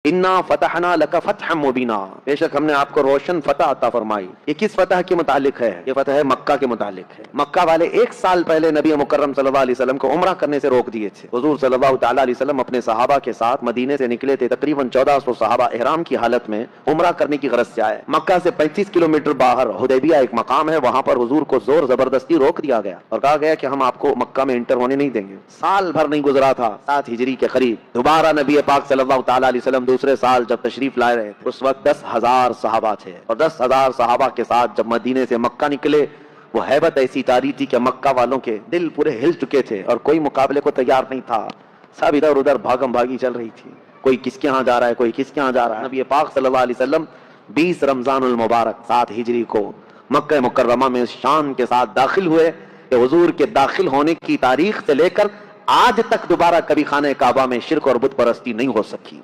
इन्ना फतहना लका फतहम मुबीना, बेशक हमने आपको रोशन फतह अता फरमाई। ये किस फतह के मुतालिक है? ये फतह है मक्का के मुतालिक है। मक्का वाले एक साल पहले नबी मुकर्रम सल्लल्लाहु अलैहि वसल्लम को उम्रा करने से रोक दिए थे। हुजूर सल्लल्लाहु तआला अलैहि वसल्लम अपने सहाबा के साथ मदीने से निकले थे। तकरीबन 1400 सहाबा इहराम की हालत में उम्रा करने की गरज से आए। मक्का से 35 किलोमीटर बाहर हुदैबिया एक मकाम है, वहां पर हुजूर को जोर जबरदस्ती रोक दिया गया और कहा गया कि हम आपको मक्का में इंटर होने नहीं देंगे। साल भर नहीं गुजरा था, 7 हिजरी के करीब दोबारा नबी पाक सल्लल्लाहु तआला अलैहि वसल्लम दूसरे साल जब तशरीफ लाए रहे थे, उस वक्त 10,000 सहाबा थे और 10,000 सहाबा के साथ जब मदीने से मक्का निकले, वो हैबत ऐसी तारी थी कि मक्का वालों के दिल पूरे हिल चुके थे और कोई मुकाबले को तैयार नहीं था। सब इधर उधर भागम भागी चल रही थी, कोई किसके यहाँ जा रहा है, कोई किसके यहाँ जा रहा है। नबी पाक सल्लल्लाहु अलैहि वसल्लम 20 रमजानुल मुबारक 7 हिजरी को मक्का मुकर्रमा में शान के साथ दाखिल हुए कि हुजूर के दाखिल होने की तारीख से लेकर आज तक दोबारा कभी खाने काबा में शिरक और बुत परस्ती नहीं हो सकी।